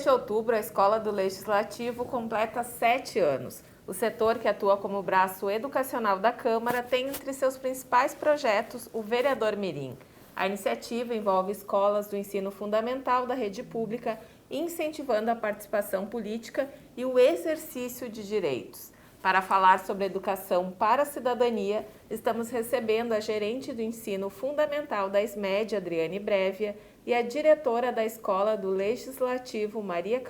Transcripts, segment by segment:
de outubro, a Escola do Legislativo completa 7 anos. O setor, que atua como braço educacional da Câmara, tem entre seus principais projetos o Vereador Mirim. A iniciativa envolve escolas do ensino fundamental da rede pública, incentivando a participação política e o exercício de direitos. Para falar sobre educação para a cidadania, estamos recebendo a gerente do ensino fundamental da SMED, Adriane Brevia, e a diretora da Escola do Legislativo, Maria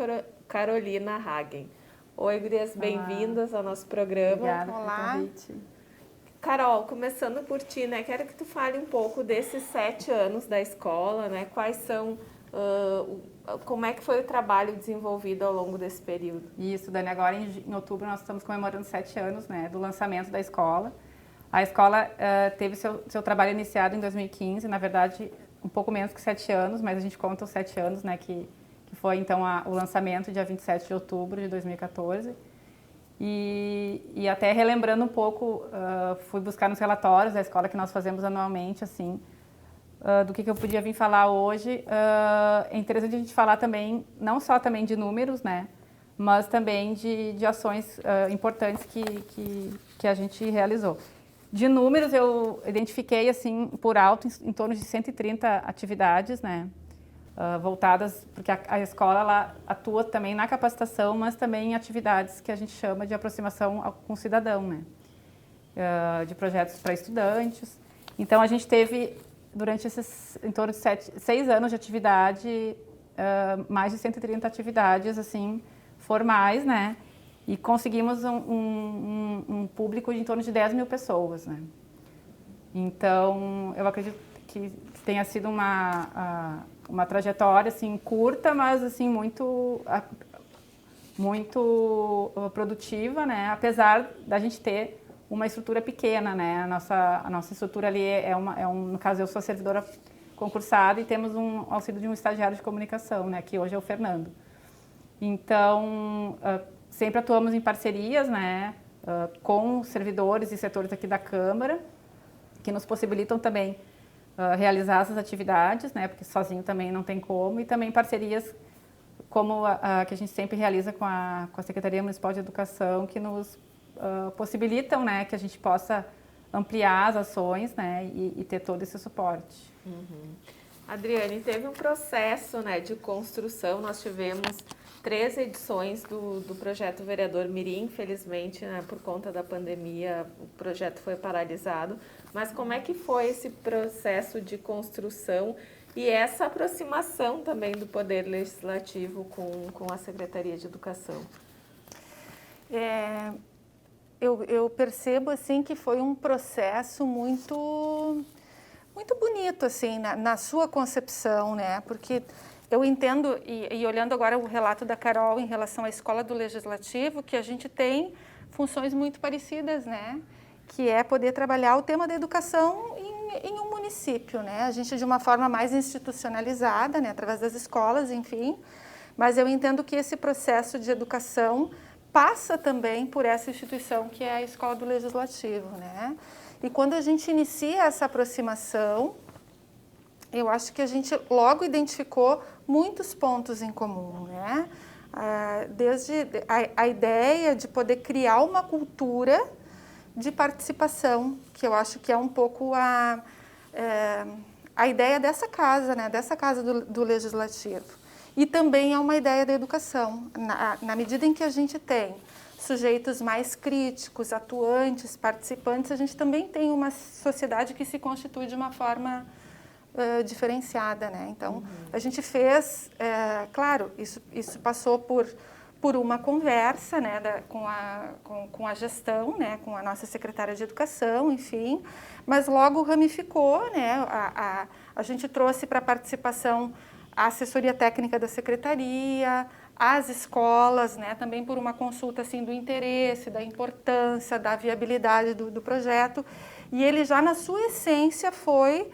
Carolina Hagen. Oi, gurias, bem-vindas ao nosso programa. Obrigada pelo convite. Carol, começando por ti, né? Quero que tu fale um pouco desses 7 anos da escola, né? Quais são, como é que foi o trabalho desenvolvido ao longo desse período? Isso, Dani, agora em outubro nós estamos comemorando 7 anos, né, do lançamento da escola. A escola teve seu trabalho iniciado em 2015, na verdade um pouco menos que 7 anos, mas a gente conta os 7 anos, né, que foi então o lançamento dia 27 de outubro de 2014. E até relembrando um pouco, fui buscar nos relatórios da escola que nós fazemos anualmente, assim, do que eu podia vir falar hoje. É interessante a gente falar também, não só também de números, né, mas também de ações importantes que a gente realizou. De números, eu identifiquei, assim, por alto, em torno de 130 atividades, né, voltadas, porque a escola ela atua também na capacitação, mas também em atividades que a gente chama de aproximação com o cidadão, né? De projetos para estudantes. Então, a gente teve, durante esses em torno de 6 anos de atividade, mais de 130 atividades, assim, formais, né? E conseguimos um público de em torno de 10 mil pessoas, né? Então, eu acredito que tenha sido uma trajetória, assim, curta, mas, assim, muito produtiva, né? Apesar da gente ter uma estrutura pequena, né? A nossa estrutura ali no caso, eu sou servidora concursada e temos um auxílio de um estagiário de comunicação, né? Que hoje é o Fernando. Então, sempre atuamos em parcerias, né? Com servidores e setores aqui da Câmara, que nos possibilitam também realizar essas atividades, né, porque sozinho também não tem como, e também parcerias como a que a gente sempre realiza com a Secretaria Municipal de Educação, que nos possibilitam, né, que a gente possa ampliar as ações, né, e ter todo esse suporte. Uhum. Adriane, teve um processo, né, de construção, nós tivemos 3 edições do projeto Vereador Mirim, infelizmente, né, por conta da pandemia, o projeto foi paralisado, mas como é que foi esse processo de construção e essa aproximação também do Poder Legislativo com a Secretaria de Educação? Eu percebo assim que foi um processo muito bonito assim na sua concepção, né? Porque eu entendo e olhando agora o relato da Carol em relação à Escola do Legislativo, que a gente tem funções muito parecidas, né? Que é poder trabalhar o tema da educação em um município, né? A gente de uma forma mais institucionalizada, né? Através das escolas, enfim. Mas eu entendo que esse processo de educação passa também por essa instituição que é a Escola do Legislativo, né? E quando a gente inicia essa aproximação, eu acho que a gente logo identificou muitos pontos em comum, né? Desde a ideia de poder criar uma cultura de participação, que eu acho que é um pouco a ideia dessa casa, né? Dessa casa do Legislativo. E também é uma ideia da educação, na medida em que a gente tem sujeitos mais críticos, atuantes, participantes, a gente também tem uma sociedade que se constitui de uma forma diferenciada, né? Então, a gente fez, claro, isso passou por uma conversa, né, com a gestão, né, com a nossa secretária de educação, enfim, mas logo ramificou, né, a gente trouxe para a participação a assessoria técnica da secretaria, as escolas, né, também por uma consulta assim do interesse, da importância, da viabilidade do projeto, e ele já na sua essência foi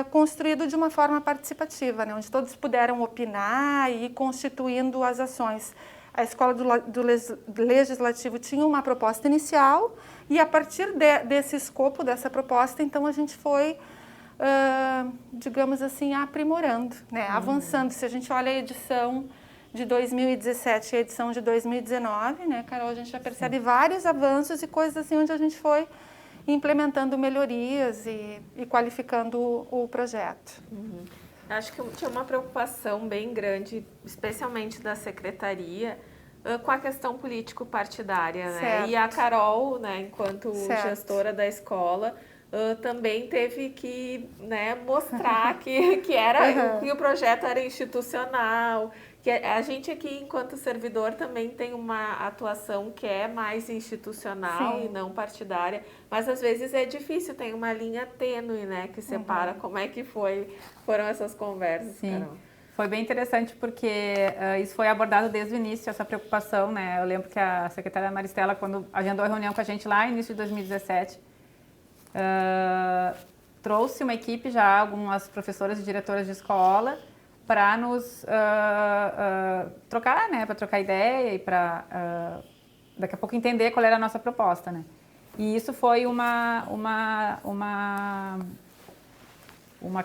construído de uma forma participativa, né, onde todos puderam opinar e ir constituindo as ações. A Escola do Legislativo tinha uma proposta inicial e a partir desse escopo, dessa proposta, então a gente foi, digamos assim, aprimorando, né, avançando. Se a gente olha a edição de 2017 e a edição de 2019, né, Carol? A gente já percebe vários avanços e coisas assim onde a gente foi implementando melhorias e qualificando o projeto. Acho que tinha uma preocupação bem grande, especialmente da secretaria, com a questão político-partidária, né? Certo. E a Carol, né, enquanto Certo. gestora da escola, também teve que, né, mostrar que o projeto era institucional, que a gente aqui, enquanto servidor, também tem uma atuação que é mais institucional Sim. e não partidária, mas às vezes é difícil, tem uma linha tênue, né, que separa como é que foram essas conversas, Sim. Carol. Foi bem interessante porque isso foi abordado desde o início, essa preocupação, né? Eu lembro que a secretária Maristela, quando agendou a reunião com a gente lá no início de 2017, trouxe uma equipe já, algumas professoras e diretoras de escola, para nos trocar, né? Para trocar ideia e para daqui a pouco entender qual era a nossa proposta, né? E isso foi uma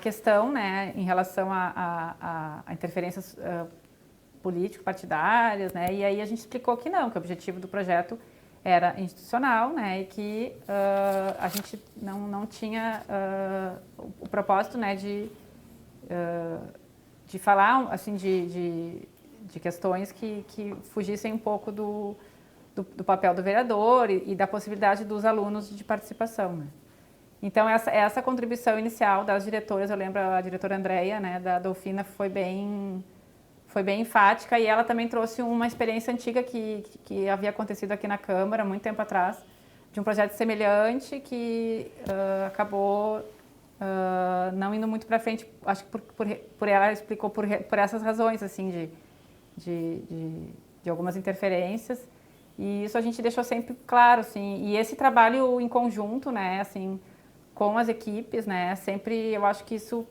questão, né, em relação a interferências político-partidárias, né, e aí a gente explicou que não, que o objetivo do projeto era institucional, né, e que a gente não tinha o propósito, né, de falar, assim, de questões que fugissem um pouco do papel do vereador e da possibilidade dos alunos de participação, né. Então, essa contribuição inicial das diretoras, eu lembro a diretora Andréia, né, da Dolfina, foi bem enfática, e ela também trouxe uma experiência antiga que havia acontecido aqui na Câmara, muito tempo atrás, de um projeto semelhante que acabou não indo muito para frente, acho que por ela explicou por essas razões, assim, de algumas interferências, e isso a gente deixou sempre claro, assim, e esse trabalho em conjunto, né, assim, com as equipes, né? Sempre eu acho que isso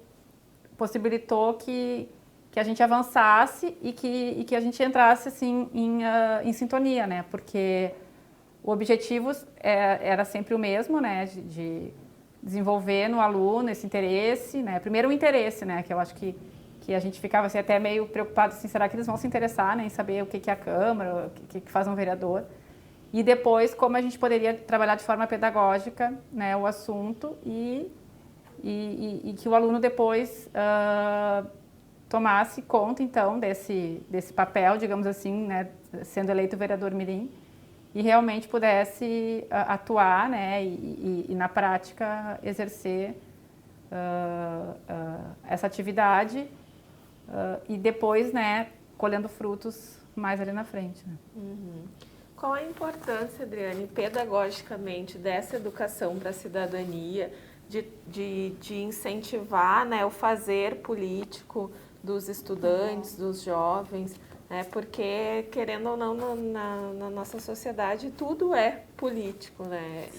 possibilitou que a gente avançasse e que a gente entrasse assim em sintonia, né? Porque o objetivo era sempre o mesmo, né? De desenvolver no aluno esse interesse, né? Primeiro o interesse, né? Que eu acho que a gente ficava assim, até meio preocupado, assim, será que eles vão se interessar, né? Em saber o que é a Câmara, o que faz um vereador. E depois, como a gente poderia trabalhar de forma pedagógica, né, o assunto e que o aluno depois tomasse conta, então, desse papel, digamos assim, né, sendo eleito vereador mirim, e realmente pudesse atuar, né, e na prática exercer essa atividade e depois, né, colhendo frutos mais ali na frente, né. Qual a importância, Adriane, pedagogicamente dessa educação para a cidadania, de incentivar, né, o fazer político dos estudantes, dos jovens, né, porque, querendo ou não, na nossa sociedade, tudo é político, né?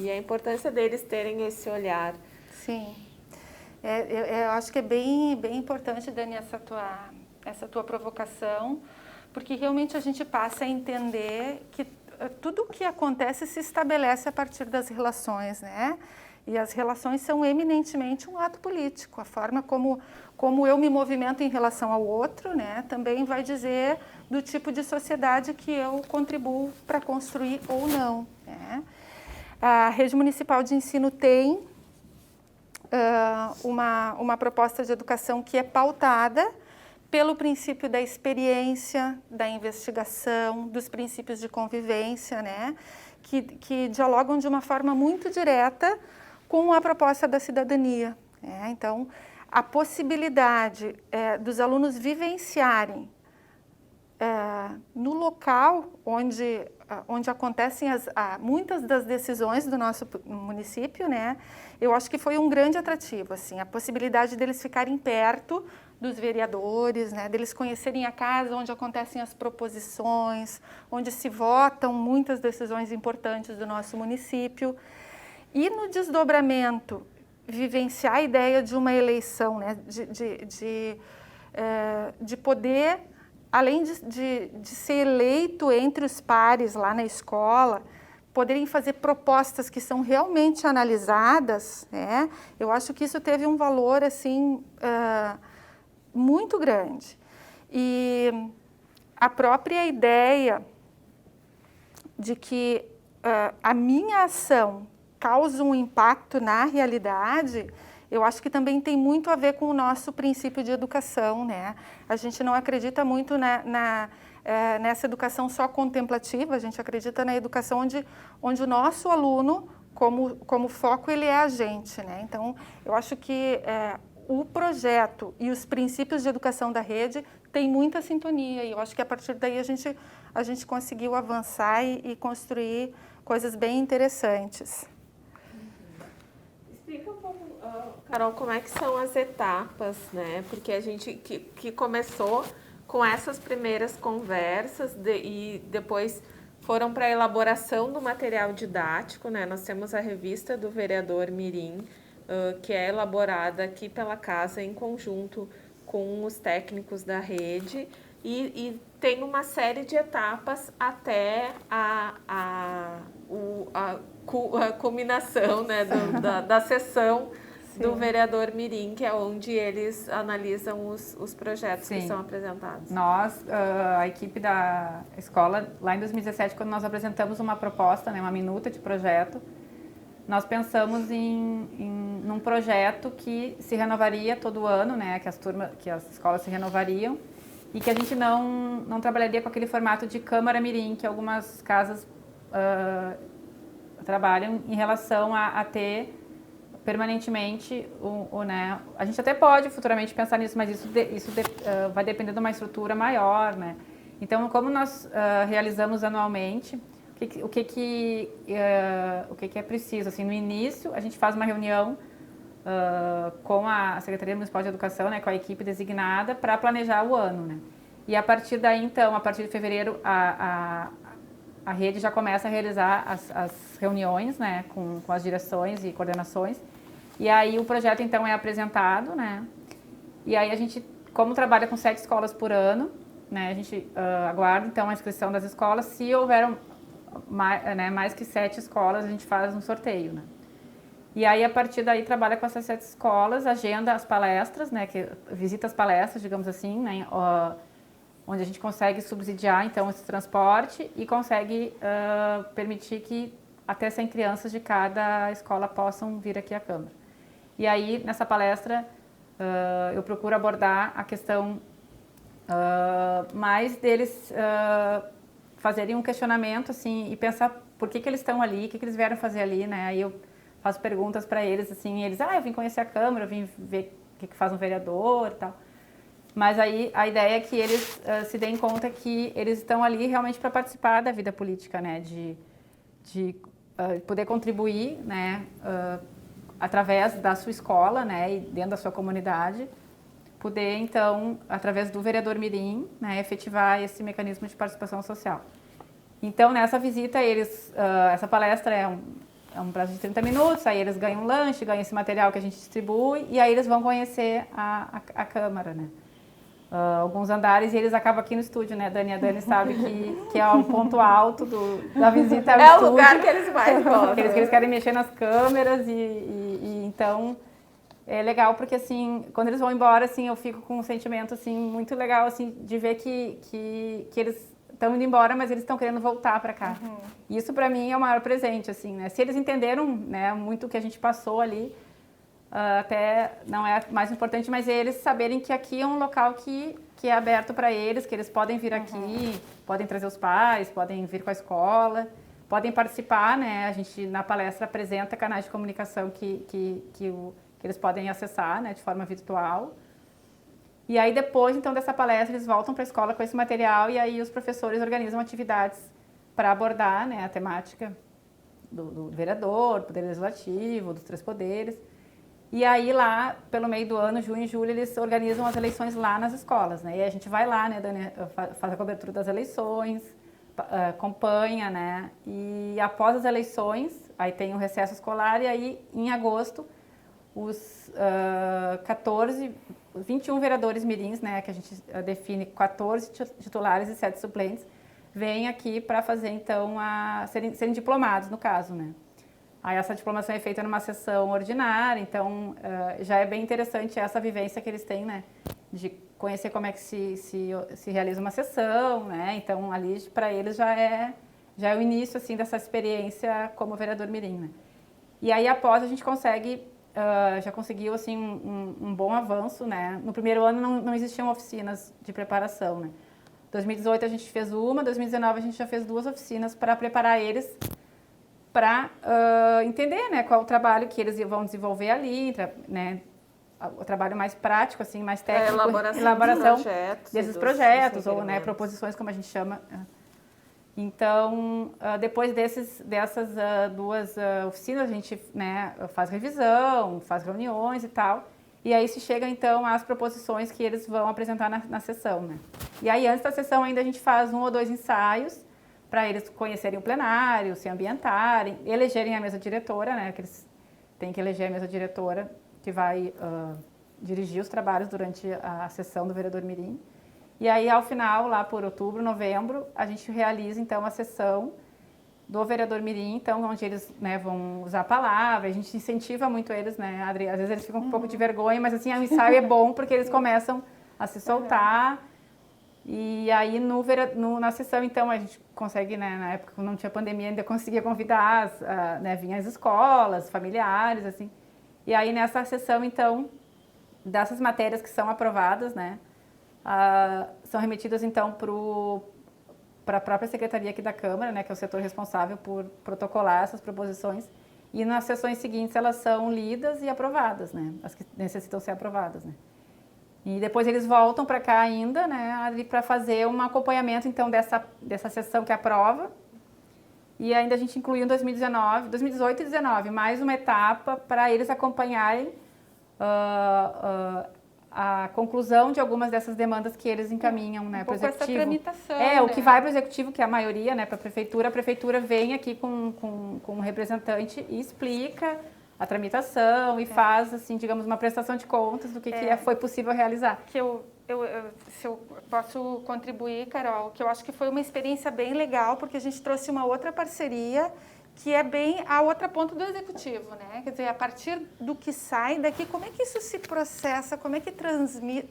E a importância deles terem esse olhar. Sim. Eu acho que é bem importante, Dani, essa tua provocação, porque realmente a gente passa a entender que tudo o que acontece se estabelece a partir das relações, né? E as relações são eminentemente um ato político. A forma como eu me movimento em relação ao outro, né, também vai dizer do tipo de sociedade que eu contribuo para construir ou não, né? A Rede Municipal de Ensino tem uma proposta de educação que é pautada pelo princípio da experiência, da investigação, dos princípios de convivência, né? Que dialogam de uma forma muito direta com a proposta da cidadania, né? Então, a possibilidade dos alunos vivenciarem no local onde acontecem muitas das decisões do nosso município, né? Eu acho que foi um grande atrativo, assim, a possibilidade deles ficarem perto dos vereadores, né, deles conhecerem a casa onde acontecem as proposições, onde se votam muitas decisões importantes do nosso município. E no desdobramento, vivenciar a ideia de uma eleição, né, de poder, além de ser eleito entre os pares lá na escola, poderem fazer propostas que são realmente analisadas, né, eu acho que isso teve um valor, assim, muito grande. E a própria ideia de que a minha ação causa um impacto na realidade, eu acho que também tem muito a ver com o nosso princípio de educação, né? A gente não acredita muito nessa educação só contemplativa, a gente acredita na educação onde o nosso aluno, como foco, ele é a gente, né? Então, eu acho que o projeto e os princípios de educação da rede têm muita sintonia, e eu acho que a partir daí a gente conseguiu avançar e construir coisas bem interessantes. Explica um pouco, Carol, como é que são as etapas, né? Porque a gente que começou com essas primeiras conversas e depois foram para a elaboração do material didático, né? Nós temos a revista do vereador Mirim, que é elaborada aqui pela casa em conjunto com os técnicos da rede e tem uma série de etapas até a culminação, né, da sessão do vereador Mirim, que é onde eles analisam os projetos que são apresentados. Nós, a equipe da escola, lá em 2017, quando nós apresentamos uma proposta, né, uma minuta de projeto, nós pensamos num projeto que se renovaria todo ano, né, que as escolas se renovariam, e que a gente não trabalharia com aquele formato de Câmara Mirim, que algumas casas trabalham em relação a ter permanentemente né, a gente até pode futuramente pensar nisso, mas isso vai depender de uma estrutura maior, né? Então, como nós realizamos anualmente, o que é preciso? Assim, no início, a gente faz uma reunião com a Secretaria Municipal de Educação, né, com a equipe designada, para planejar o ano, né? E a partir daí, então, a partir de fevereiro, a rede já começa a realizar as reuniões, né, com as direções e coordenações. E aí o projeto, então, é apresentado, né? E aí a gente, como trabalha com 7 escolas por ano, né, a gente aguarda, então, a inscrição das escolas. Se houver mais que 7 escolas, a gente faz um sorteio, né? E aí, a partir daí, trabalha com essas 7 escolas, agenda as palestras, né, visita as palestras, digamos assim, né, onde a gente consegue subsidiar, então, esse transporte e consegue permitir que até 100 crianças de cada escola possam vir aqui à Câmara. E aí, nessa palestra, eu procuro abordar a questão mais deles fazerem um questionamento, assim, e pensar por que eles estão ali, o que eles vieram fazer ali, né? Aí eu faço perguntas para eles, assim, e eles, eu vim conhecer a Câmara, eu vim ver o que faz um vereador e tal. Mas aí a ideia é que eles se deem conta que eles estão ali realmente para participar da vida política, né? De poder contribuir, né? Através da sua escola, né? E dentro da sua comunidade, poder, então, através do vereador Mirim, né? Efetivar esse mecanismo de participação social. Então, nessa visita, essa palestra é um prazo de 30 minutos, aí eles ganham um lanche, ganham esse material que a gente distribui, e aí eles vão conhecer a Câmara, né? Alguns andares, e eles acabam aqui no estúdio, né, Dani? A Dani sabe que é o ponto alto da visita ao estúdio. É o lugar que eles mais gostam. Eles querem mexer nas câmeras e então é legal porque, assim, quando eles vão embora, assim, eu fico com um sentimento, assim, muito legal, assim, de ver que eles estão indo embora, mas eles estão querendo voltar para cá. Uhum. Isso, para mim, é o maior presente, assim, né? Se eles entenderam, né, muito o que a gente passou ali, até não é mais importante, mas eles saberem que aqui é um local que é aberto para eles, que eles podem vir aqui, podem trazer os pais, podem vir com a escola, podem participar, né? A gente, na palestra, apresenta canais de comunicação que eles podem acessar, né, de forma virtual. E aí, depois, então, dessa palestra, eles voltam para a escola com esse material e aí os professores organizam atividades para abordar, né, a temática do vereador, do Poder Legislativo, dos 3 poderes. E aí, lá, pelo meio do ano, junho e julho, eles organizam as eleições lá nas escolas, né? E a gente vai lá, né, Dani, faz a cobertura das eleições, acompanha, né? E após as eleições, aí tem o recesso escolar e aí, em agosto, os 21 vereadores mirins, né, que a gente define 14 titulares e 7 suplentes, vêm aqui para fazer, então, serem diplomados, no caso, né? Aí essa diplomação é feita numa sessão ordinária, então já é bem interessante essa vivência que eles têm, né, de conhecer como é que se realiza uma sessão, né? Então, ali, para eles, já é o início, assim, dessa experiência como vereador mirim, né? E aí, após, a gente já conseguiu, assim, um bom avanço, né? No primeiro ano, não existiam oficinas de preparação, né? 2018 a gente fez uma, 2019 a gente já fez 2 oficinas para preparar eles para entender, né, qual o trabalho que eles vão desenvolver ali, né? O trabalho mais prático, assim, mais técnico, elaboração desses projetos, ou, né, proposições, como a gente chama. Então, depois dessas 2 oficinas, a gente, né, faz revisão, faz reuniões e tal, e aí se chega, então, às proposições que eles vão apresentar na sessão, né. E aí, antes da sessão, ainda a gente faz 1 ou 2 ensaios para eles conhecerem o plenário, se ambientarem, elegerem a mesa diretora, né, que eles têm que eleger a mesa diretora, que vai dirigir os trabalhos durante a sessão do vereador mirim. E aí, ao final, lá por outubro, novembro, a gente realiza, então, a sessão do vereador mirim, então, onde eles, né, vão usar a palavra, a gente incentiva muito eles, né, Adri? Às vezes eles ficam com um pouco de vergonha, mas, assim, o ensaio é bom porque eles começam a se soltar. E aí, na sessão, então, a gente consegue, né, na época, quando não tinha pandemia, ainda conseguia convidar, né, vinha as escolas, familiares, assim. E aí, nessa sessão, então, dessas matérias que são aprovadas, né, são remetidas, então, para a própria secretaria aqui da Câmara, né, que é o setor responsável por protocolar essas proposições. E nas sessões seguintes, elas são lidas e aprovadas, né, as que necessitam ser aprovadas, né. E depois eles voltam para cá ainda, né, para fazer um acompanhamento, então, dessa sessão que aprova. E ainda a gente incluiu em 2018 e 2019 mais uma etapa para eles acompanharem a conclusão de algumas dessas demandas que eles encaminham, né, para o executivo. Essa tramitação, o que vai para o executivo, que é a maioria, né, para a prefeitura vem aqui com um representante e explica a tramitação e faz, assim, digamos, uma prestação de contas do que foi possível realizar. Se eu posso contribuir, Carol, que eu acho que foi uma experiência bem legal, porque a gente trouxe uma outra parceria que é bem a outra ponta do executivo, né? Quer dizer, a partir do que sai daqui, como é que isso se processa, como é que transmite,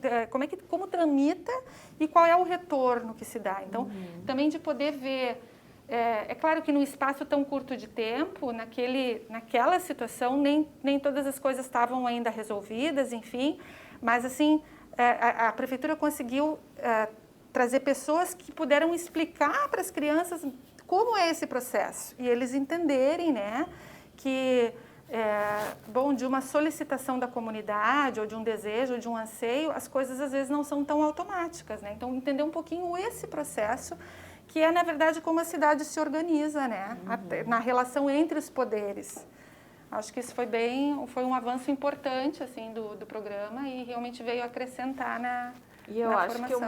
como tramita e qual é o retorno que se dá. Então, também de poder ver, é claro que num espaço tão curto de tempo, naquela situação, nem todas as coisas estavam ainda resolvidas, enfim, mas assim, a prefeitura conseguiu trazer pessoas que puderam explicar para as crianças como é esse processo e eles entenderem, né, que de uma solicitação da comunidade ou de um desejo ou de um anseio, as coisas às vezes não são tão automáticas, né? Então entender um pouquinho esse processo, que é na verdade como a cidade se organiza, né, na relação entre os poderes. Acho que isso foi um avanço importante, assim, do programa e realmente veio acrescentar na E eu acho formação.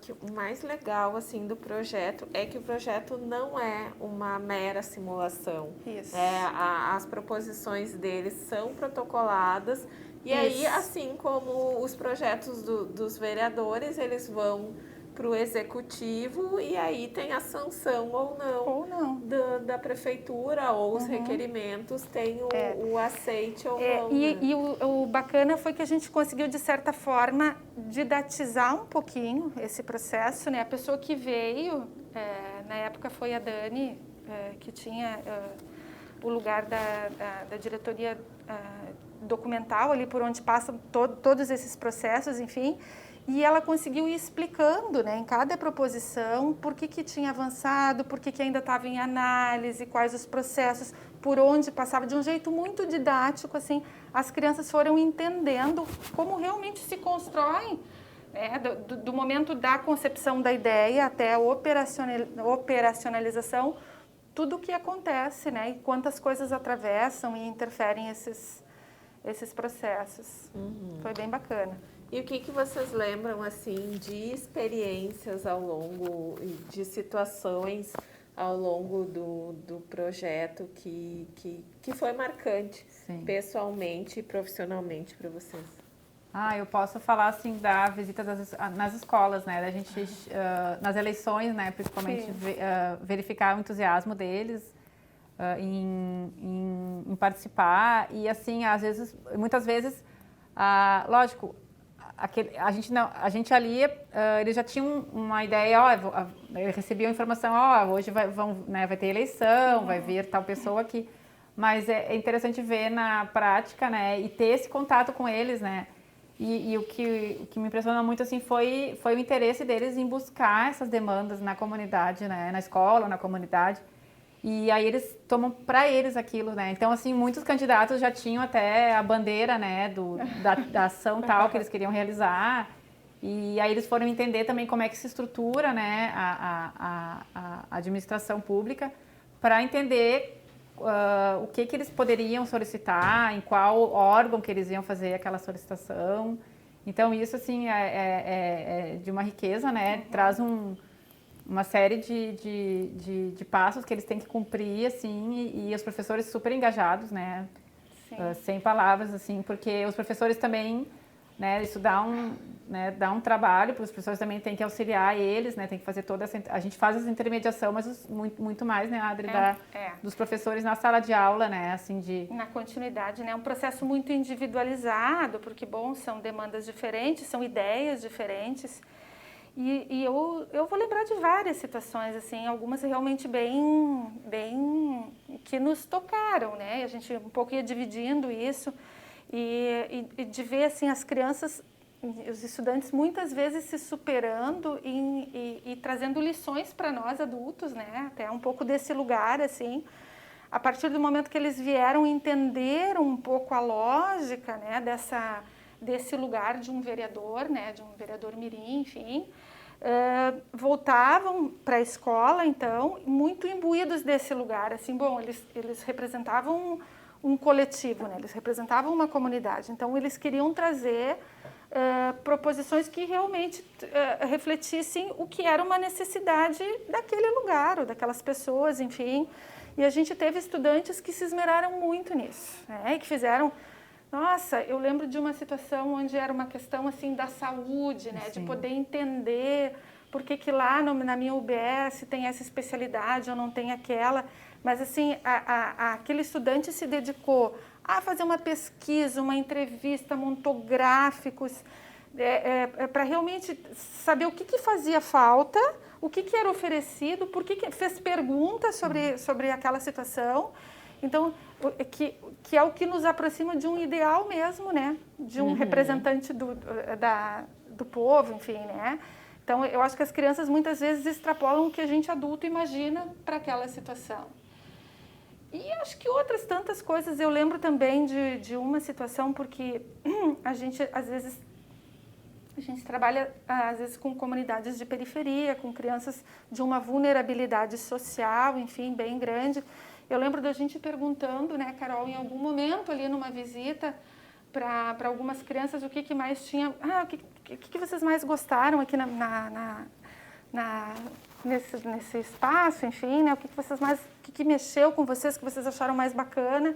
que o mais legal, assim, do projeto é que o projeto não é uma mera simulação. Isso. As proposições deles são protocoladas e aí, assim como os projetos dos vereadores, eles vão para o executivo e aí tem a sanção ou não da prefeitura ou os requerimentos tem o aceite ou não. E o bacana foi que a gente conseguiu, de certa forma, didatizar um pouquinho esse processo, né? A pessoa que veio, na época foi a Dani, que tinha o lugar da diretoria documental, ali por onde passam todos esses processos, enfim. E ela conseguiu ir explicando, né, em cada proposição por que tinha avançado, por que ainda estava em análise, quais os processos, por onde passava, de um jeito muito didático, assim, as crianças foram entendendo como realmente se constrói, né, do momento da concepção da ideia até a operacionalização, tudo o que acontece, né, e quantas coisas atravessam e interferem esses processos. Foi bem bacana. E o que vocês lembram, assim, de experiências ao longo, de situações ao longo do projeto que foi marcante, pessoalmente e profissionalmente para vocês? Eu posso falar, assim, da visita nas escolas, né? Da gente, nas eleições, né? Principalmente, verificar o entusiasmo deles em participar. E, assim, muitas vezes, lógico, a gente ali, eles já tinham uma ideia, recebiam informação, hoje vai ter eleição, vai vir tal pessoa aqui. Mas é interessante ver na prática, né, e ter esse contato com eles, né. E o que me impressionou muito assim foi o interesse deles em buscar essas demandas na comunidade, né, na escola, na comunidade. E aí eles tomam para eles aquilo, né? Então, assim, muitos candidatos já tinham até a bandeira, né, da ação tal que eles queriam realizar. E aí eles foram entender também como é que se estrutura, né, a administração pública para entender o que eles poderiam solicitar, em qual órgão que eles iam fazer aquela solicitação. Então, isso, assim, é de uma riqueza, né? Traz uma série de passos que eles têm que cumprir, assim, e os professores super engajados, né? Sem palavras, assim, porque os professores também, né, isso dá um trabalho, porque os professores também têm que auxiliar eles, né, tem que fazer toda essa... A gente faz essa intermediação, mas muito mais, né, Adri, dos professores na sala de aula, né, assim, na continuidade, né, um processo muito individualizado, porque, bom, são demandas diferentes, são ideias diferentes, e eu vou lembrar de várias situações, assim, algumas realmente bem que nos tocaram, né, e a gente um pouco ia dividindo isso, e de ver, assim, as crianças, os estudantes muitas vezes se superando e trazendo lições para nós adultos, né, até um pouco desse lugar, assim, a partir do momento que eles vieram entender um pouco a lógica, né, desse lugar de um vereador, né, de um vereador mirim, enfim, voltavam para a escola, então, muito imbuídos desse lugar, assim, bom, eles representavam um coletivo, né, eles representavam uma comunidade, então eles queriam trazer proposições que realmente refletissem o que era uma necessidade daquele lugar, ou daquelas pessoas, enfim, e a gente teve estudantes que se esmeraram muito nisso, né, e que fizeram... Nossa, eu lembro de uma situação onde era uma questão assim da saúde, né? Sim. De poder entender por que lá na minha UBS tem essa especialidade ou não tem aquela. Mas assim, aquele estudante se dedicou a fazer uma pesquisa, uma entrevista, montou gráficos, para realmente saber o que fazia falta, o que era oferecido, por que fez perguntas sobre aquela situação. Então, que é o que nos aproxima de um ideal mesmo, né? De um representante do povo, enfim, né? Então, eu acho que as crianças muitas vezes extrapolam o que a gente adulto imagina para aquela situação. E acho que outras tantas coisas, eu lembro também de uma situação, porque a gente, às vezes, trabalha, às vezes, com comunidades de periferia, com crianças de uma vulnerabilidade social, enfim, bem grande. Eu lembro da gente perguntando, né, Carol, em algum momento ali numa visita para algumas crianças o que mais tinha... o que vocês mais gostaram aqui nesse espaço, enfim, né? O que mexeu com vocês, que vocês acharam mais bacana?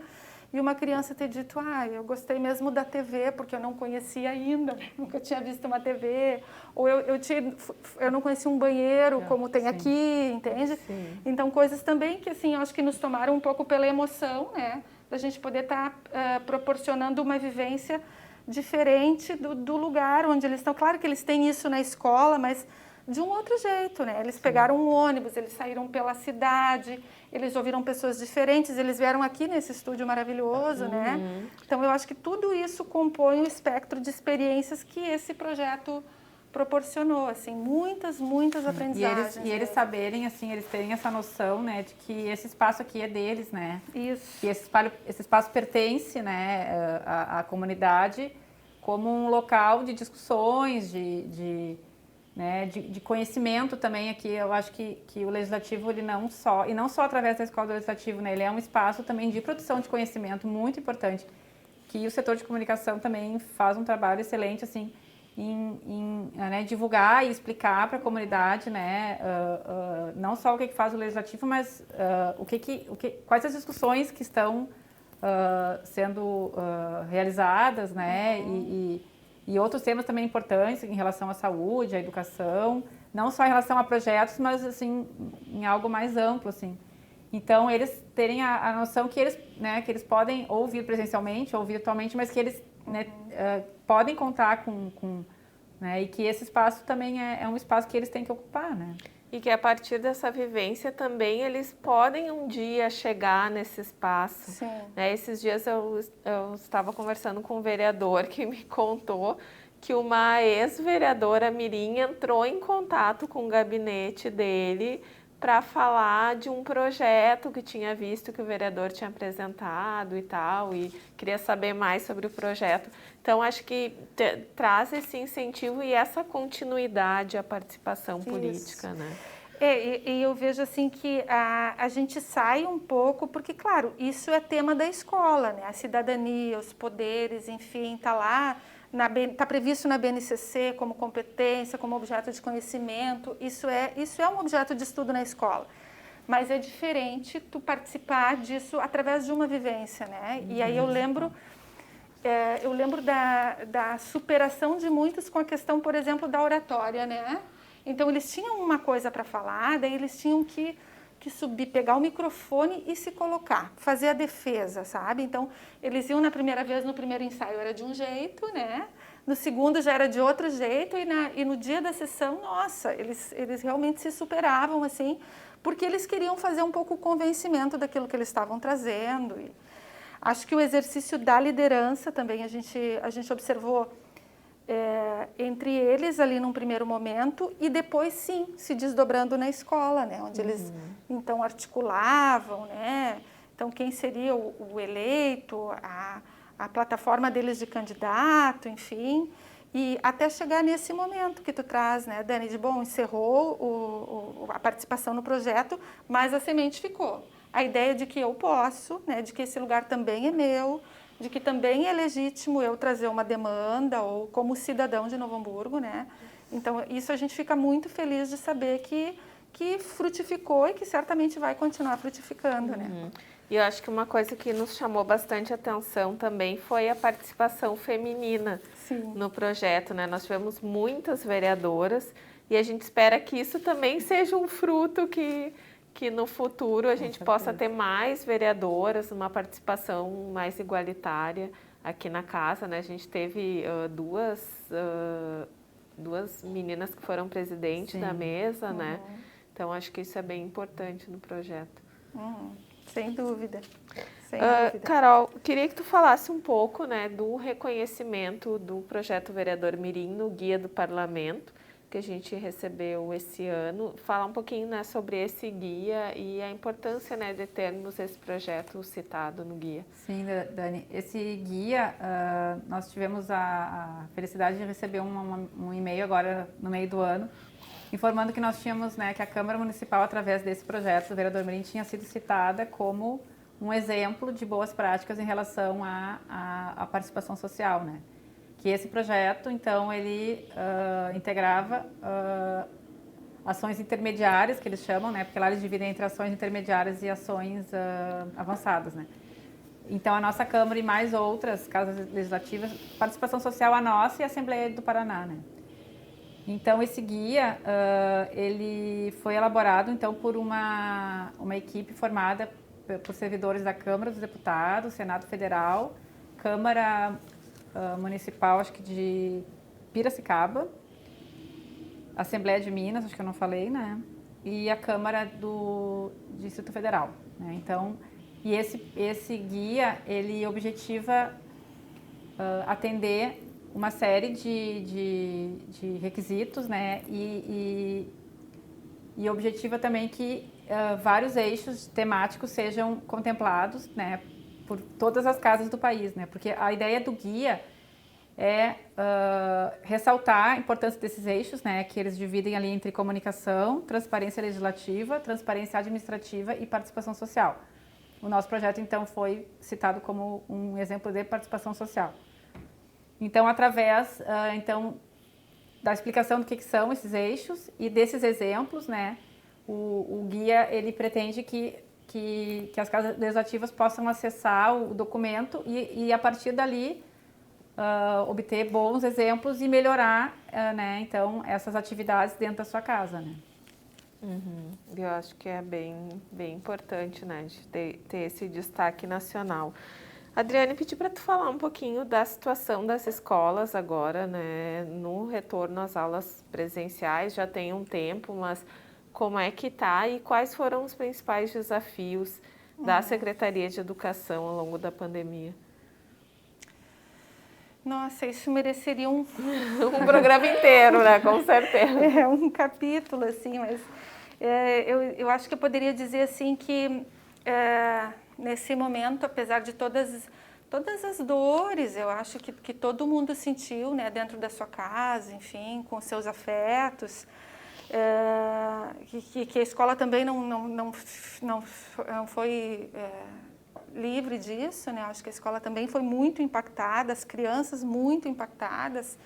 E uma criança ter dito, eu gostei mesmo da TV, porque eu não conhecia ainda, nunca tinha visto uma TV, ou eu não conhecia um banheiro como tem aqui, entende? Sim. Então, coisas também que, assim, eu acho que nos tomaram um pouco pela emoção, né? Da gente poder estar proporcionando uma vivência diferente do lugar onde eles estão. Claro que eles têm isso na escola, mas de um outro jeito, né? Eles pegaram um ônibus, eles saíram pela cidade, eles ouviram pessoas diferentes, eles vieram aqui nesse estúdio maravilhoso, né? Então, eu acho que tudo isso compõe o espectro de experiências que esse projeto proporcionou, assim, muitas aprendizagens. E eles saberem, assim, eles terem essa noção, né, de que esse espaço aqui é deles, né? Isso. Que esse espaço pertence, né, à comunidade como um local de discussões, de conhecimento também aqui. Eu acho que o Legislativo, ele não só através da Escola do Legislativo, né, ele é um espaço também de produção de conhecimento muito importante, que o setor de comunicação também faz um trabalho excelente, assim, em divulgar e explicar para a comunidade, né, não só o que faz o Legislativo, mas quais as discussões que estão sendo realizadas, né, e outros temas também importantes em relação à saúde, à educação, não só em relação a projetos, mas assim, em algo mais amplo, assim. Então, eles terem a noção que eles podem ou vir presencialmente ou virtualmente, mas que eles podem contar com né? E que esse espaço também é um espaço que eles têm que ocupar, né? E que a partir dessa vivência também eles podem um dia chegar nesse espaço. Sim. Né? Esses dias eu estava conversando com um vereador que me contou que uma ex-vereadora mirim entrou em contato com o gabinete dele para falar de um projeto que tinha visto que o vereador tinha apresentado e tal, e queria saber mais sobre o projeto. Então, acho que traz esse incentivo e essa continuidade à participação política, né? E eu vejo assim que a gente sai um pouco, porque, claro, isso é tema da escola, né? A cidadania, os poderes, enfim, está lá, está previsto na BNCC como competência, como objeto de conhecimento, isso é um objeto de estudo na escola. Mas é diferente tu participar disso através de uma vivência, né? E aí eu lembro da superação de muitos com a questão, por exemplo, da oratória, né? Então, eles tinham uma coisa para falar, daí eles tinham que subir, pegar o microfone e se colocar, fazer a defesa, sabe? Então, eles iam na primeira vez, no primeiro ensaio era de um jeito, né? No segundo já era de outro jeito, e no dia da sessão, nossa, eles realmente se superavam, assim, porque eles queriam fazer um pouco o convencimento daquilo que eles estavam trazendo. E acho que o exercício da liderança também a gente observou entre eles ali num primeiro momento e depois sim se desdobrando na escola, né, onde eles então articulavam, né, então quem seria o eleito, a plataforma deles de candidato, enfim, e até chegar nesse momento que tu traz, né, Dani, de bom, encerrou a participação no projeto, mas a semente ficou. A ideia de que eu posso, né, de que esse lugar também é meu, de que também é legítimo eu trazer uma demanda, ou como cidadão de Novo Hamburgo, né? Então, isso a gente fica muito feliz de saber que frutificou e que certamente vai continuar frutificando, né? E eu acho que uma coisa que nos chamou bastante atenção também foi a participação feminina no projeto, né? Nós tivemos muitas vereadoras e a gente espera que isso também seja um fruto que no futuro a gente possa ter mais vereadoras, uma participação mais igualitária aqui na casa, né? A gente teve duas meninas que foram presidentes da mesa, né? Então, acho que isso é bem importante no projeto. Sem dúvida. Sem dúvida. Carol, queria que tu falasse um pouco, né, do reconhecimento do projeto Vereador Mirim no Guia do Parlamento, que a gente recebeu esse ano. Falar um pouquinho, né, sobre esse guia e a importância, né, de termos esse projeto citado no guia. Sim, Dani. Esse guia, nós tivemos a felicidade de receber um e-mail agora no meio do ano, informando que nós tínhamos, né, que a Câmara Municipal, através desse projeto do Vereador Mirim, tinha sido citada como um exemplo de boas práticas em relação à participação social, né? Que esse projeto, então, ele integrava ações intermediárias, que eles chamam, né? Porque lá eles dividem entre ações intermediárias e ações avançadas, né? Então, a nossa Câmara e mais outras casas legislativas, participação social a nossa e a Assembleia do Paraná, né? Então, esse guia, ele foi elaborado, então, por uma equipe formada por servidores da Câmara dos Deputados, Senado Federal, Câmara Municipal, acho que de Piracicaba, Assembleia de Minas, acho que eu não falei, né? E a Câmara do Distrito Federal, né? Então, e esse guia, ele objetiva atender uma série de requisitos, né? E objetiva também que vários eixos temáticos sejam contemplados, né, por todas as casas do país, né? Porque a ideia do guia é ressaltar a importância desses eixos, né, que eles dividem ali entre comunicação, transparência legislativa, transparência administrativa e participação social. O nosso projeto, então, foi citado como um exemplo de participação social. Então, através da explicação do que são esses eixos e desses exemplos, né, o guia ele pretende que as casas legislativas possam acessar o documento e a partir dali obter bons exemplos e melhorar, né, então, essas atividades dentro da sua casa, né? Eu acho que é bem importante, né, de ter esse destaque nacional. Adriane, pedi para tu falar um pouquinho da situação das escolas agora, né, no retorno às aulas presenciais. Já tem um tempo, mas como é que tá e quais foram os principais desafios da Secretaria de Educação ao longo da pandemia? Nossa, isso mereceria um Um programa inteiro, né, com certeza. um capítulo, assim, mas eu acho que eu poderia dizer assim que nesse momento, apesar de todas as dores, eu acho que todo mundo sentiu, né, dentro da sua casa, enfim, com seus afetos, que a escola também não foi livre disso, né? Acho que a escola também foi muito impactada, as crianças muito impactadas.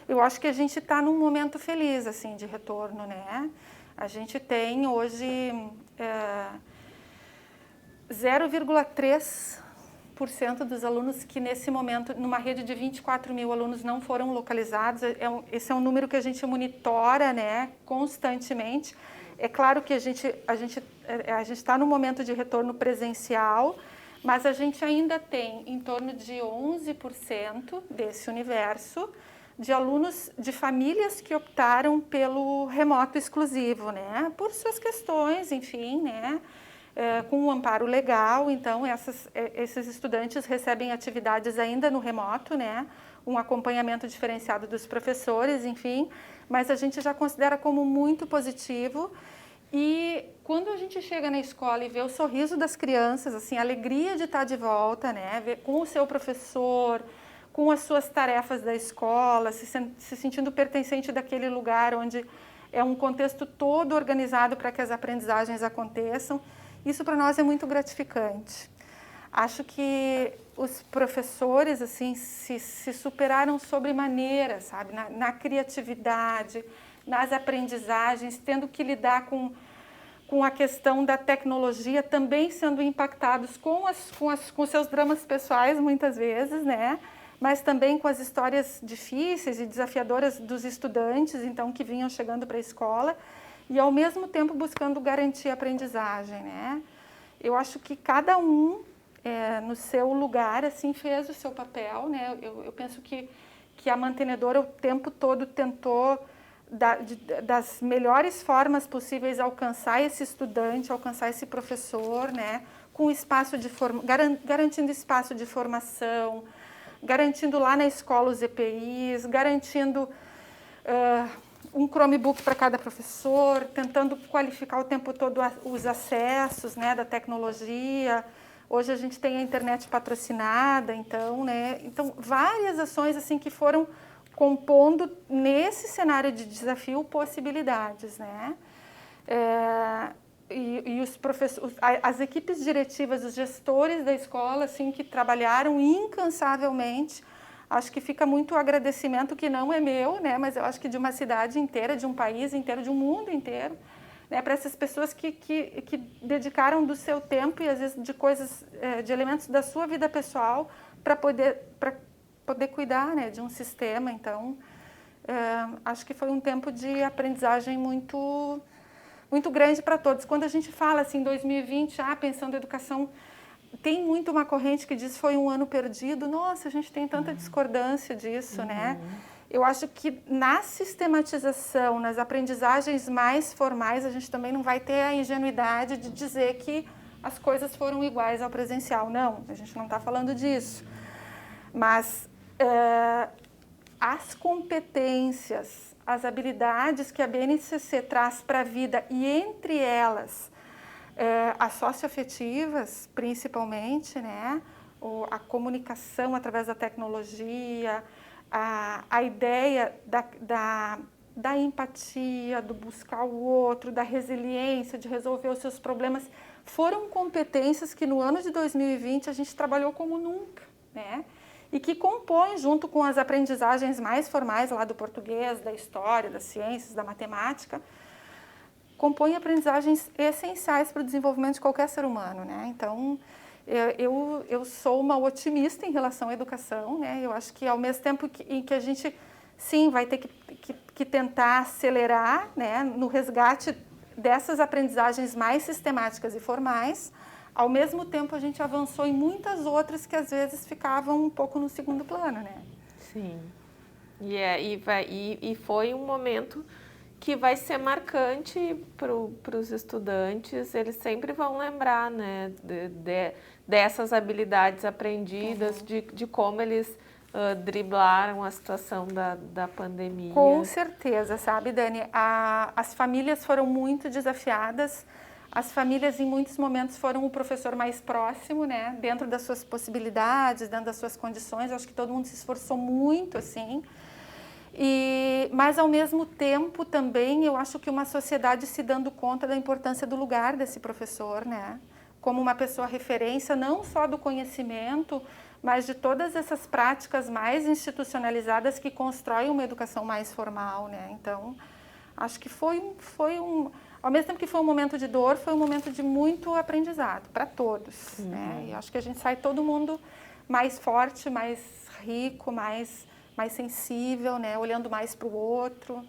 Eu acho que a gente está num momento feliz, assim, de retorno, né? A gente tem hoje 0,3% dos alunos que nesse momento, numa rede de 24 mil alunos, não foram localizados. Esse é um número que a gente monitora, né, constantemente. É claro que a gente está no momento de retorno presencial, mas a gente ainda tem em torno de 11% desse universo de alunos de famílias que optaram pelo remoto exclusivo, né, por suas questões, enfim, né, com um amparo legal. Então esses estudantes recebem atividades ainda no remoto, né, um acompanhamento diferenciado dos professores, enfim, mas a gente já considera como muito positivo. E quando a gente chega na escola e vê o sorriso das crianças, assim, a alegria de estar de volta, né, com o seu professor, com as suas tarefas da escola, se sentindo pertencente daquele lugar onde é um contexto todo organizado para que as aprendizagens aconteçam, isso para nós é muito gratificante. Acho que os professores, assim, se superaram sobremaneira, sabe, na criatividade, nas aprendizagens, tendo que lidar com a questão da tecnologia, também sendo impactados com seus dramas pessoais, muitas vezes, né? Mas também com as histórias difíceis e desafiadoras dos estudantes, então, que vinham chegando para a escola, e ao mesmo tempo buscando garantir a aprendizagem, né? Eu acho que cada um, no seu lugar, assim, fez o seu papel, né? Eu penso que a mantenedora o tempo todo tentou das melhores formas possíveis alcançar esse estudante, alcançar esse professor, né, com espaço garantindo espaço de formação, garantindo lá na escola os EPIs, garantindo um Chromebook para cada professor, tentando qualificar o tempo todo os acessos, né, da tecnologia. Hoje a gente tem a internet patrocinada, então, né, então várias ações assim que foram compondo nesse cenário de desafio possibilidades, né? E os professores, as equipes diretivas, os gestores da escola, assim, que trabalharam incansavelmente. Acho que fica muito agradecimento, que não é meu, né? Mas eu acho que de uma cidade inteira, de um país inteiro, de um mundo inteiro, né? Para essas pessoas que dedicaram do seu tempo e às vezes de coisas, de elementos da sua vida pessoal para poder cuidar, né, de um sistema. Então, acho que foi um tempo de aprendizagem muito, muito grande para todos. Quando a gente fala assim, 2020, pensando em educação, tem muito uma corrente que diz foi um ano perdido. Nossa, a gente tem tanta discordância disso, né? Eu acho que na sistematização, nas aprendizagens mais formais, a gente também não vai ter a ingenuidade de dizer que as coisas foram iguais ao presencial. Não, a gente não está falando disso. Mas as competências, as habilidades que a BNCC traz para a vida, e entre elas as socioafetivas, principalmente, né? A comunicação através da tecnologia, a ideia da empatia, do buscar o outro, da resiliência, de resolver os seus problemas, foram competências que no ano de 2020 a gente trabalhou como nunca, né? E que compõem, junto com as aprendizagens mais formais lá do português, da história, das ciências, da matemática, compõem aprendizagens essenciais para o desenvolvimento de qualquer ser humano, né? Então, eu sou uma otimista em relação à educação, né? Eu acho que ao mesmo tempo em que a gente, sim, vai ter que tentar acelerar, né, no resgate dessas aprendizagens mais sistemáticas e formais, ao mesmo tempo a gente avançou em muitas outras que às vezes ficavam um pouco no segundo plano, né? Sim. E foi um momento que vai ser marcante para os estudantes, eles sempre vão lembrar, né, dessas habilidades aprendidas, de como eles driblaram a situação da pandemia. Com certeza, sabe, Dani? As famílias foram muito desafiadas, as famílias em muitos momentos foram o professor mais próximo, né, dentro das suas possibilidades, dentro das suas condições, eu acho que todo mundo se esforçou muito, assim. Mas, ao mesmo tempo, também, eu acho que uma sociedade se dando conta da importância do lugar desse professor, né? Como uma pessoa referência, não só do conhecimento, mas de todas essas práticas mais institucionalizadas que constroem uma educação mais formal, né? Então, acho que ao mesmo tempo que foi um momento de dor, foi um momento de muito aprendizado para todos, né? E acho que a gente sai todo mundo mais forte, mais rico, mais sensível, né? Olhando mais para o outro.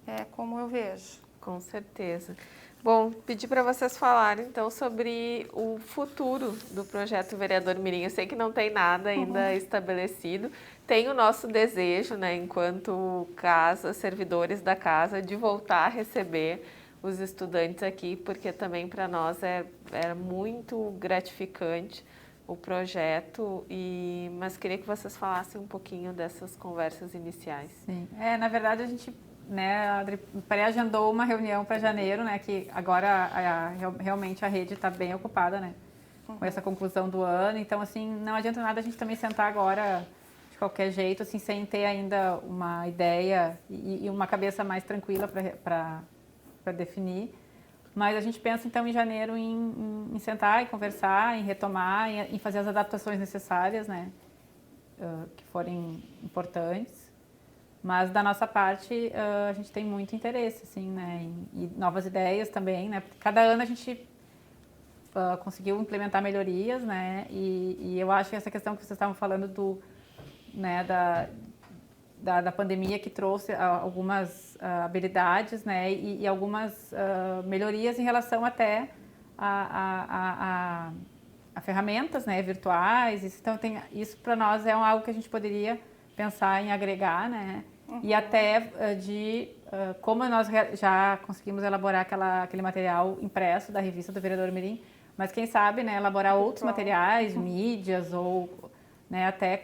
É como eu vejo. Com certeza. Bom, pedi para vocês falarem então sobre o futuro do projeto Vereador Mirim. Eu sei que não tem nada ainda estabelecido. Tem o nosso desejo, né, enquanto casa, servidores da casa, de voltar a receber os estudantes aqui, porque também para nós era muito gratificante o projeto, mas queria que vocês falassem um pouquinho dessas conversas iniciais. Sim, na verdade a gente, né, a Adri pré-agendou uma reunião para janeiro, né, que agora realmente a rede está bem ocupada, né, com essa conclusão do ano, então assim, não adianta nada a gente também sentar agora de qualquer jeito, assim, sem ter ainda uma ideia e uma cabeça mais tranquila para definir. Mas a gente pensa, então, em janeiro em sentar e conversar, em retomar, em fazer as adaptações necessárias, né, que forem importantes. Mas, da nossa parte, a gente tem muito interesse, assim, né, e novas ideias também, né. Cada ano a gente conseguiu implementar melhorias, né, e eu acho que essa questão que vocês estavam falando né, da pandemia que trouxe algumas habilidades, né, e algumas melhorias em relação até a ferramentas, né, virtuais. Então, isso para nós é algo que a gente poderia pensar em agregar, né, e até como nós já conseguimos elaborar aquele material impresso da revista do Vereador Mirim, mas quem sabe, né, elaborar outros materiais, mídias ou, né, até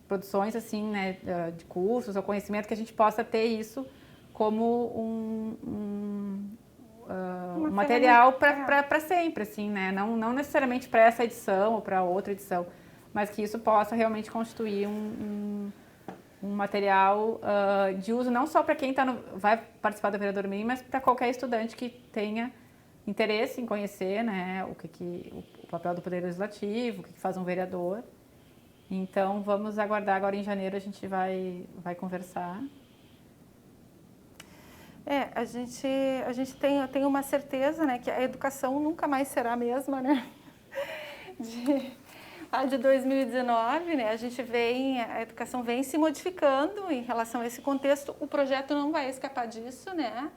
produções assim, né, de cursos ou conhecimento, que a gente possa ter isso como um material para sempre, assim, né, não necessariamente para essa edição ou para outra edição, mas que isso possa realmente constituir um material de uso não só para quem vai participar do Vereador Mirim, mas para qualquer estudante que tenha interesse em conhecer, né, o papel do Poder Legislativo, o que faz um vereador. Então, vamos aguardar. Agora em janeiro a gente vai conversar. A gente tem uma certeza, né, que a educação nunca mais será a mesma, né? De 2019, né, a educação vem se modificando em relação a esse contexto. O projeto não vai escapar disso, né?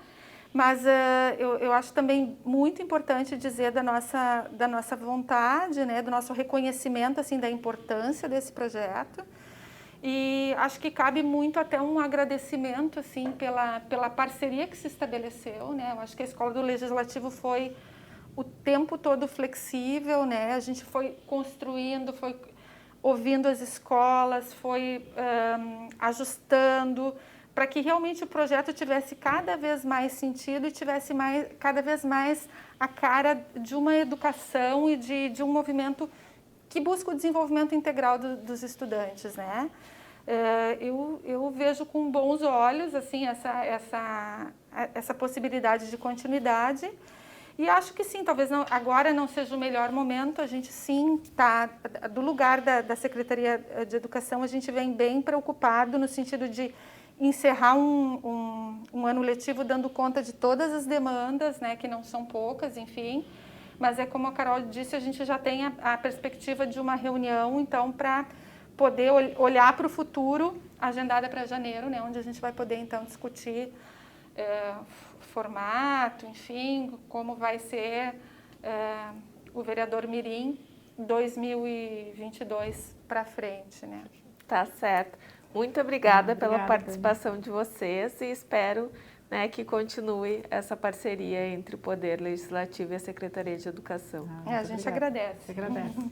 Mas eu acho também muito importante dizer da nossa vontade, né, do nosso reconhecimento, assim, da importância desse projeto. E acho que cabe muito até um agradecimento, assim, pela parceria que se estabeleceu, né? Eu acho que a Escola do Legislativo foi o tempo todo flexível, né? A gente foi construindo, foi ouvindo as escolas, foi ajustando, para que realmente o projeto tivesse cada vez mais sentido e tivesse cada vez mais a cara de uma educação e de um movimento que busca o desenvolvimento integral dos estudantes, né? Eu vejo com bons olhos, assim, essa possibilidade de continuidade. E acho que sim, talvez agora não seja o melhor momento, a gente sim está, do lugar da Secretaria de Educação, a gente vem bem preocupado no sentido de encerrar um ano letivo dando conta de todas as demandas, né, que não são poucas, enfim, mas como a Carol disse, a gente já tem a perspectiva de uma reunião, então, para poder olhar para o futuro, agendada para janeiro, né, onde a gente vai poder, então, discutir formato, enfim, como vai ser o vereador Mirim 2022 para frente, né? Tá certo. Muito obrigada pela Obrigada, participação de vocês e espero, né, que continue essa parceria entre o Poder Legislativo e a Secretaria de Educação. A gente agradece. Agradece.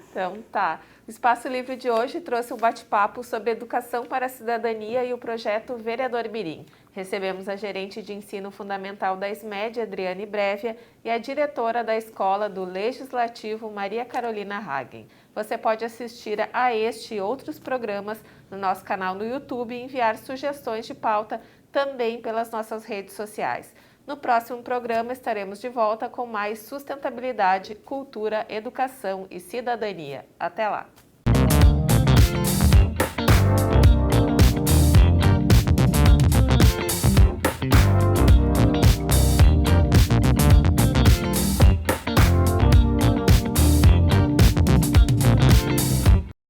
Então, tá. O Espaço Livre de hoje trouxe um bate-papo sobre educação para a cidadania e o projeto Vereador Mirim. Recebemos a gerente de ensino fundamental da SMED, Adriane Brevia, e a diretora da Escola do Legislativo, Maria Carolina Hagen. Você pode assistir a este e outros programas no nosso canal no YouTube e enviar sugestões de pauta também pelas nossas redes sociais. No próximo programa estaremos de volta com mais sustentabilidade, cultura, educação e cidadania. Até lá!